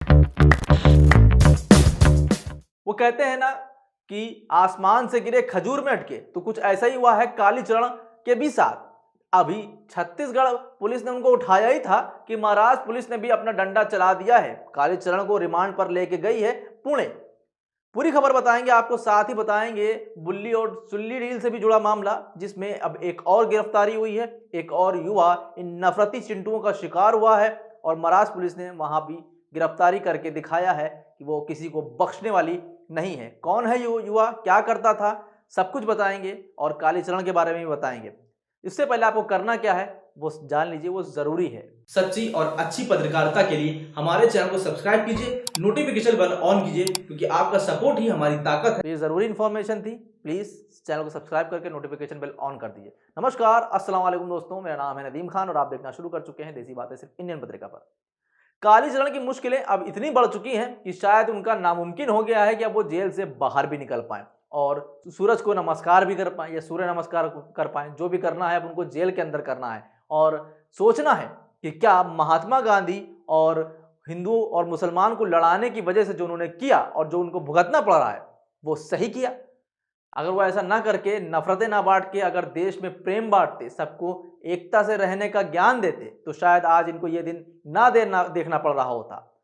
वो कहते हैं ना कि आसमान से गिरे खजूर में अटके, तो कुछ ऐसा ही हुआ है कालीचरण के भी साथ। अभी छत्तीसगढ़ पुलिस ने उनको उठाया ही था कि महाराष्ट्र पुलिस ने भी अपना डंडा चला दिया है। कालीचरण को रिमांड पर लेके गई है पुणे। पूरी खबर बताएंगे आपको, साथ ही बताएंगे बुल्ली और सुल्ली डील से भी जुड़ा मामला, जिसमें अब एक और गिरफ्तारी हुई है। एक और युवा इन नफरती चिंटुओं का शिकार हुआ है और महाराष्ट्र पुलिस ने वहां भी गिरफ्तारी करके दिखाया है कि वो किसी को बख्शने वाली नहीं है। कौन है ये युवा, क्या करता था, सब कुछ बताएंगे और कालीचरण के बारे में भी बताएंगे। इससे पहले आपको करना क्या है वो जान लीजिए, वो जरूरी है। सच्ची और अच्छी पत्रकारिता के लिए हमारे चैनल को सब्सक्राइब कीजिए, नोटिफिकेशन बेल ऑन कीजिए, क्योंकि आपका सपोर्ट ही हमारी ताकत है। ये जरूरी इंफॉर्मेशन थी, प्लीज चैनल को सब्सक्राइब करके नोटिफिकेशन बेल ऑन कर दीजिए। नमस्कार, अस्सलाम वालेकुम दोस्तों, मेरा नाम है नदीम खान और आप देखना शुरू कर चुके हैं देसी बातें सिर्फ इंडियन पत्रिका पर। कालीचरण की मुश्किलें अब इतनी बढ़ चुकी हैं कि शायद उनका नामुमकिन हो गया है कि अब वो जेल से बाहर भी निकल पाए और सूरज को नमस्कार भी कर पाए या सूर्य नमस्कार कर पाए। जो भी करना है अब उनको जेल के अंदर करना है और सोचना है कि क्या महात्मा गांधी और हिंदू और मुसलमान को लड़ाने की वजह से जो उन्होंने किया और जो उनको भुगतना पड़ रहा है वो सही किया। अगर वो ऐसा ना करके, नफरतें ना बांट के, अगर देश में प्रेम बांटते, सबको एकता से रहने का ज्ञान देते, तो शायद आज इनको ये दिन ना देखना पड़ रहा होता।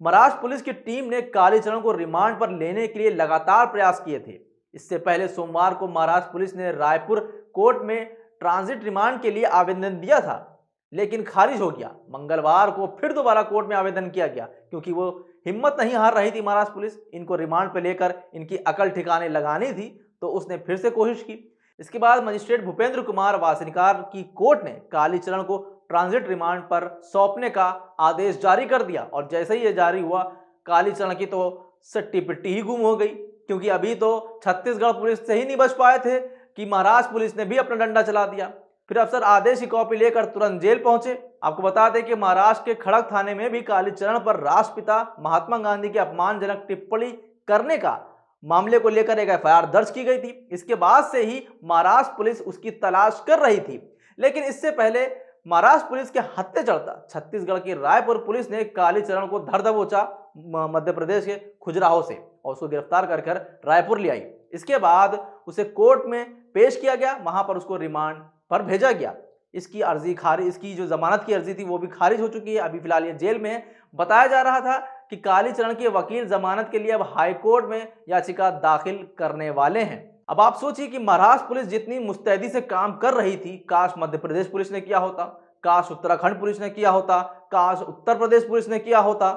महाराष्ट्र पुलिस की टीम ने कालीचरण को रिमांड पर लेने के लिए लगातार प्रयास किए थे। इससे पहले सोमवार को महाराष्ट्र पुलिस ने रायपुर कोर्ट में ट्रांजिट रिमांड के लिए आवेदन दिया था, लेकिन खारिज हो गया। मंगलवार को फिर दोबारा कोर्ट में आवेदन किया गया, क्योंकि वो हिम्मत नहीं हार रही थी महाराष्ट्र पुलिस। इनको रिमांड पर लेकर इनकी अकल ठिकाने लगानी थी, तो उसने फिर से कोशिश की। इसके बाद मजिस्ट्रेट भूपेंद्र कुमार वासनिकार की कोर्ट ने कालीचरण को ट्रांजिट रिमांड पर सौंपने का आदेश जारी कर दिया और जैसे ही ये जारी हुआ, कालीचरण की तो सट्टी पिट्टी ही गुम हो गई, क्योंकि अभी तो छत्तीसगढ़ पुलिस से ही नहीं बच पाए थे कि महाराष्ट्र पुलिस ने भी अपना डंडा चला दिया। फिर अफसर आदेश की कॉपी लेकर तुरंत जेल पहुंचे। आपको बता दें कि महाराष्ट्र के खड़क थाने में भी कालीचरण पर राष्ट्रपिता महात्मा गांधी की अपमानजनक टिप्पणी करने का मामले को लेकर एक एफआईआर दर्ज की गई थी। इसके बाद से ही महाराष्ट्र पुलिस उसकी तलाश कर रही थी, लेकिन इससे पहले महाराष्ट्र पुलिस के हत्थे चढ़ता छत्तीसगढ़ की रायपुर पुलिस ने कालीचरण को धर दबोचा मध्य प्रदेश के खुजराहो से और उसको गिरफ्तार कर रायपुर ले आई। इसके बाद उसे कोर्ट में पेश किया गया, वहां पर उसको रिमांड पर भेजा गया। इसकी अर्जी खारिज, इसकी जो जमानत की अर्जी थी वो भी खारिज हो चुकी है। अभी फिलहाल ये जेल में है। बताया जा रहा था कि कालीचरण के वकील जमानत के लिए अब हाईकोर्ट में याचिका दाखिल करने वाले हैं। अब आप सोचिए कि महाराष्ट्र पुलिस जितनी मुस्तैदी से काम कर रही थी, काश मध्य प्रदेश पुलिस ने किया होता, काश उत्तराखंड पुलिस ने किया होता, काश उत्तर प्रदेश पुलिस ने किया होता,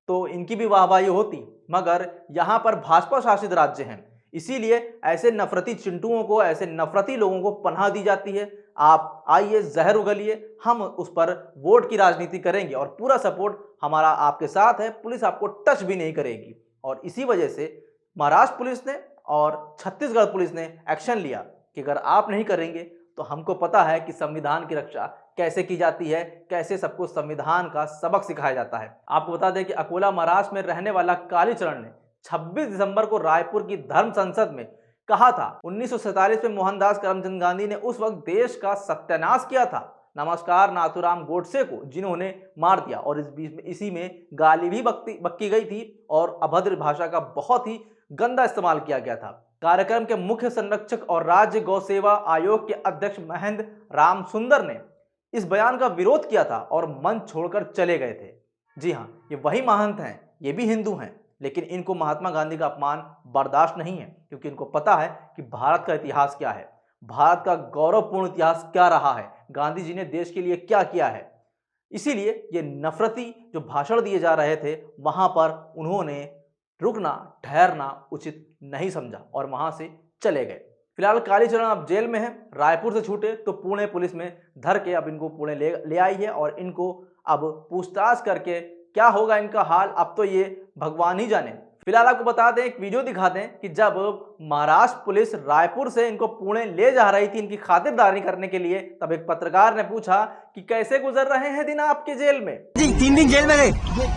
तो इनकी भी वाहवाही होती। मगर यहाँ पर भाजपा शासित राज्य हैं, इसीलिए ऐसे नफरती चिंटुओं को, ऐसे नफरती लोगों को पनाह दी जाती है। आप आइए, जहर उगलिए, हम उस पर वोट की राजनीति करेंगे और पूरा सपोर्ट हमारा आपके साथ है। पुलिस आपको टच भी नहीं करेगी और इसी वजह से महाराष्ट्र पुलिस ने और छत्तीसगढ़ पुलिस ने एक्शन लिया कि अगर आप नहीं करेंगे तो हमको पता है कि संविधान की रक्षा कैसे की जाती है, कैसे सबको संविधान का सबक सिखाया जाता है। आपको बता दें कि अकोला महाराष्ट्र में रहने वाला कालीचरण ने 26 दिसंबर को रायपुर की धर्म संसद में कहा था 1947 में मोहनदास करमचंद गांधी ने उस वक्त देश का सत्यानाश किया था, नमस्कार नाथूराम गोडसे को, जिन्होंने मार दिया। और इस बीच में इसी में गाली भी बक्की गई थी और अभद्र भाषा का बहुत ही गंदा इस्तेमाल किया गया था। कार्यक्रम के मुख्य संरक्षक और राज्य गौ सेवा आयोग के अध्यक्ष महेंद्र राम सुंदर ने इस बयान का विरोध किया था और मंच छोड़कर चले गए थे। जी हाँ, ये वही महंत हैं, ये भी हिंदू हैं, लेकिन इनको महात्मा गांधी का अपमान बर्दाश्त नहीं है, क्योंकि इनको पता है कि भारत का इतिहास क्या है, भारत का गौरवपूर्ण इतिहास क्या रहा है, गांधी जी ने देश के लिए क्या किया है। इसीलिए ये नफरती जो भाषण दिए जा रहे थे, वहां पर उन्होंने रुकना, ठहरना उचित नहीं समझा और वहां से चले गए। फिलहाल कालीचरण अब जेल में है। रायपुर से छूटे तो पुणे पुलिस में धर के अब इनको पुणे ले आई है और इनको अब पूछताछ करके क्या होगा इनका हाल, अब तो ये भगवान ही जाने। फिलहाल आपको बता दें, एक वीडियो दिखा दें कि जब महाराष्ट्र पुलिस रायपुर से इनको पुणे ले जा रही थी इनकी खातिरदारी करने के लिए, तब एक पत्रकार ने पूछा कि कैसे गुजर रहे हैं दिन आपके जेल में। जी 3 दिन जेल में गए,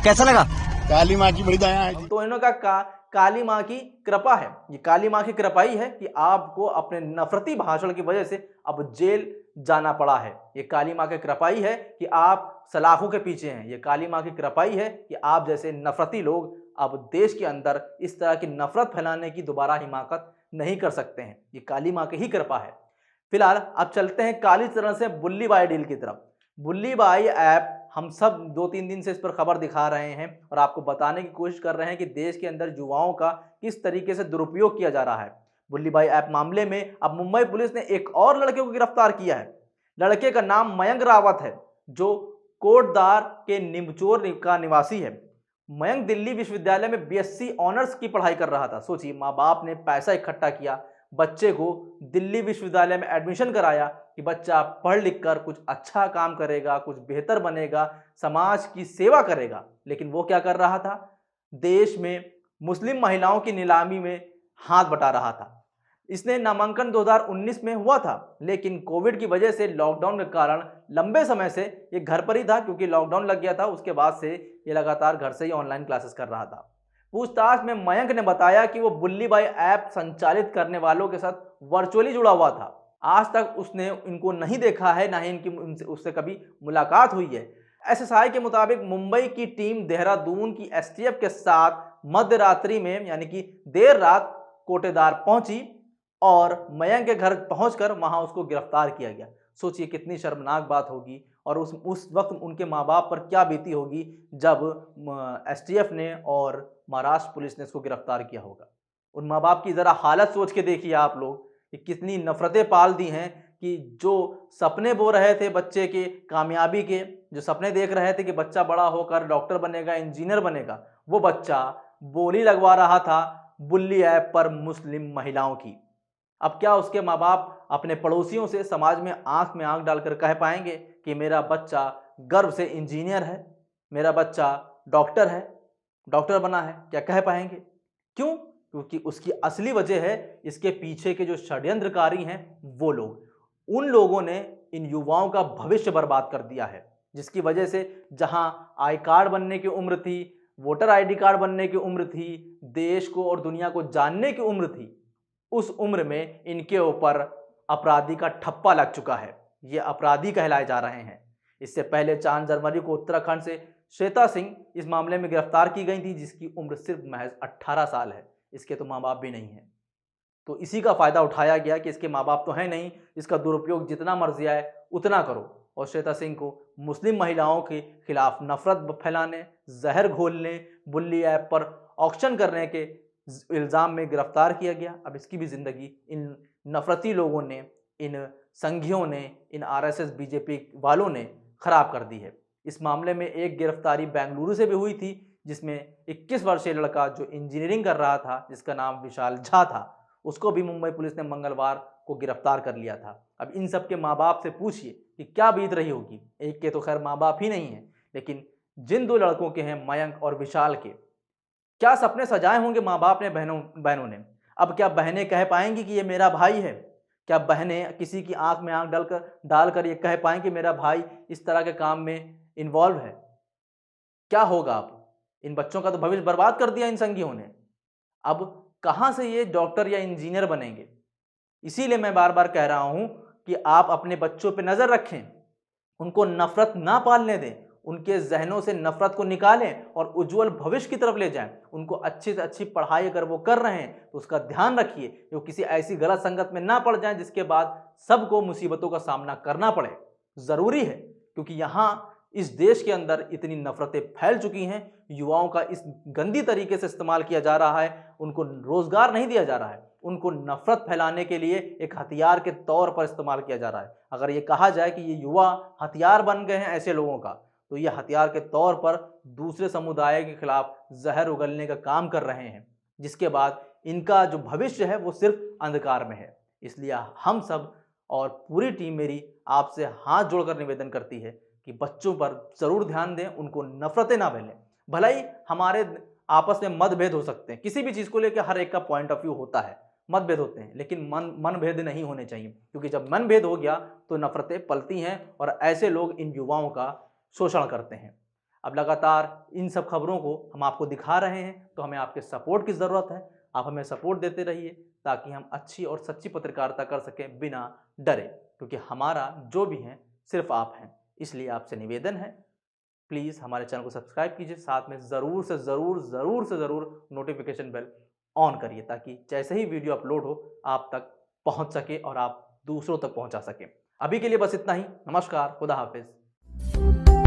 कैसा लगा? काली माँ की बड़ी दया है। तो इन्होंने कहा काली माँ की कृपा है, ये काली माँ की कृपा ही है कि आपको अपने नफरती भाषण की वजह से अब जेल जाना पड़ा है। ये काली माँ की कृपा ही है कि आप सलाखों के पीछे हैं। ये काली माँ की कृपा ही है कि आप जैसे नफरती लोग अब देश के अंदर इस तरह की नफरत फैलाने की दोबारा हिमाकत नहीं कर सकते हैं। ये काली माँ की ही कृपा है। फिलहाल अब चलते हैं कालीचरण से बुल्ली बाई डील की तरफ। बुल्ली बाई ऐप हम सब 2-3 दिन से इस पर खबर दिखा रहे हैं और आपको बताने की कोशिश कर रहे हैं कि देश के अंदर युवाओं का किस तरीके से दुरुपयोग किया जा रहा है। बुल्ली बाई ऐप मामले में अब मुंबई पुलिस ने एक और लड़के को गिरफ्तार किया है। लड़के का नाम मयंक रावत है, जो कोटद्वार के निमचोर का निवासी है। मयंक दिल्ली विश्वविद्यालय में बीएससी ऑनर्स की पढ़ाई कर रहा था। सोचिए, माँ बाप ने पैसा इकट्ठा किया, बच्चे को दिल्ली विश्वविद्यालय में एडमिशन कराया कि बच्चा पढ़ लिख कर कुछ अच्छा काम करेगा, कुछ बेहतर बनेगा, समाज की सेवा करेगा। लेकिन वो क्या कर रहा था? देश में मुस्लिम महिलाओं की नीलामी में हाथ बटा रहा था। इसने नामांकन 2019 में हुआ था, लेकिन कोविड की वजह से, लॉकडाउन के कारण लंबे समय से ये घर पर ही था, क्योंकि लॉकडाउन लग गया था। उसके बाद से ये लगातार घर से ही ऑनलाइन क्लासेस कर रहा था। पूछताछ में मयंक ने बताया कि वो बुल्ली बाई ऐप संचालित करने वालों के साथ वर्चुअली जुड़ा हुआ था। आज तक उसने इनको नहीं देखा है, ना ही इनकी उससे कभी मुलाकात हुई है। एसएसआई के मुताबिक मुंबई की टीम देहरादून की एसटीएफ के साथ मध्य रात्रि में, यानी कि देर रात, कोटेदार पहुंची और मयंक के घर पहुंचकर वहां उसको गिरफ्तार किया गया। सोचिए कितनी शर्मनाक बात होगी और उस वक्त उनके माँ बाप पर क्या बीती होगी जब एसटीएफ ने और महाराष्ट्र पुलिस ने इसको गिरफ्तार किया होगा। उन माँ बाप की ज़रा हालत सोच के देखिए आप लोग कि कितनी नफरतें पाल दी हैं, कि जो सपने बो रहे थे बच्चे के कामयाबी के, जो सपने देख रहे थे कि बच्चा बड़ा होकर डॉक्टर बनेगा, इंजीनियर बनेगा, वो बच्चा बोली लगवा रहा था बुल्ली ऐप पर मुस्लिम महिलाओं की। अब क्या उसके माँ बाप अपने पड़ोसियों से, समाज में आंख डालकर कह पाएंगे कि मेरा बच्चा गर्व से इंजीनियर है, मेरा बच्चा डॉक्टर है, डॉक्टर बना है? क्या कह पाएंगे? क्यों? क्योंकि उसकी असली वजह है इसके पीछे के जो षड्यंत्रकारी हैं वो लोग। उन लोगों ने इन युवाओं का भविष्य बर्बाद कर दिया है, जिसकी वजह से जहां आई कार्ड बनने की उम्र थी, वोटर आईडी कार्ड बनने की उम्र थी, देश को और दुनिया को जानने की उम्र थी, उस उम्र में इनके ऊपर अपराधी का ठप्पा लग चुका है। ये अपराधी कहलाए जा रहे हैं। इससे पहले 4 जनवरी को उत्तराखंड से श्वेता सिंह इस मामले में गिरफ्तार की गई थी, जिसकी उम्र सिर्फ महज 18 साल है। इसके तो माँ बाप भी नहीं हैं। तो इसी का फायदा उठाया गया कि इसके माँ बाप तो हैं नहीं, इसका दुरुपयोग जितना मर्जी आए उतना करो। और श्वेता सिंह को मुस्लिम महिलाओं के खिलाफ नफरत फैलाने, जहर घोलने, बुल्ली ऐप पर ऑक्शन करने के इल्ज़ाम में गिरफ्तार किया गया। अब इसकी भी ज़िंदगी इन नफरती लोगों ने, इन संघियों ने, इन आरएसएस बीजेपी वालों ने खराब कर दी है। इस मामले में एक गिरफ्तारी बेंगलुरु से भी हुई थी, जिसमें 21 वर्षीय लड़का जो इंजीनियरिंग कर रहा था, जिसका नाम विशाल झा था, उसको भी मुंबई पुलिस ने मंगलवार को गिरफ्तार कर लिया था। अब इन सब के माँ बाप से पूछिए कि क्या बीत रही होगी। एक के तो खैर माँ बाप ही नहीं है, लेकिन जिन 2 लड़कों के हैं, मयंक और विशाल के, क्या सपने सजाए होंगे माँ बाप ने, बहनों ने। अब क्या बहनें कह पाएंगी कि ये मेरा भाई है? क्या बहनें किसी की आंख में आंख डालकर ये कह पाएं कि मेरा भाई इस तरह के काम में इन्वॉल्व है? क्या होगा? अब इन बच्चों का तो भविष्य बर्बाद कर दिया इन संघियों ने। अब कहां से ये डॉक्टर या इंजीनियर बनेंगे? इसीलिए मैं बार बार कह रहा हूं कि आप अपने बच्चों पे नजर रखें, उनको नफरत ना पालने दें, उनके जहनों से नफरत को निकालें और उज्जवल भविष्य की तरफ ले जाएं। उनको अच्छी से अच्छी पढ़ाई अगर वो कर रहे हैं तो उसका ध्यान रखिए कि वो किसी ऐसी गलत संगत में ना पड़ जाएं जिसके बाद सबको मुसीबतों का सामना करना पड़े। ज़रूरी है, क्योंकि यहाँ इस देश के अंदर इतनी नफरतें फैल चुकी हैं, युवाओं का इस गंदी तरीके से इस्तेमाल किया जा रहा है, उनको रोजगार नहीं दिया जा रहा है, उनको नफरत फैलाने के लिए एक हथियार के तौर पर इस्तेमाल किया जा रहा है। अगर ये कहा जाए कि ये युवा हथियार बन गए हैं ऐसे लोगों का, तो ये हथियार के तौर पर दूसरे समुदाय के खिलाफ जहर उगलने का काम कर रहे हैं, जिसके बाद इनका जो भविष्य है वो सिर्फ अंधकार में है। इसलिए हम सब और पूरी टीम मेरी आपसे हाथ जोड़कर निवेदन करती है कि बच्चों पर जरूर ध्यान दें, उनको नफरतें ना फैलें। भला ही हमारे आपस में मतभेद हो सकते हैं, किसी भी चीज़ को लेकर हर एक का पॉइंट ऑफ व्यू होता है, मतभेद होते हैं, लेकिन मनभेद नहीं होने चाहिए, क्योंकि जब मनभेद हो गया तो नफरतें पलती हैं और ऐसे लोग इन युवाओं का शोषण करते हैं। अब लगातार इन सब खबरों को हम आपको दिखा रहे हैं, तो हमें आपके सपोर्ट की ज़रूरत है। आप हमें सपोर्ट देते रहिए ताकि हम अच्छी और सच्ची पत्रकारिता कर सकें बिना डरे, क्योंकि हमारा जो भी है सिर्फ आप हैं। इसलिए आपसे निवेदन है, प्लीज़ हमारे चैनल को सब्सक्राइब कीजिए, साथ में ज़रूर नोटिफिकेशन बेल ऑन करिए ताकि जैसे ही वीडियो अपलोड हो आप तक पहुंच सके और आप दूसरों तक पहुंचा सकें। अभी के लिए बस इतना ही। नमस्कार, खुदा हाफिज।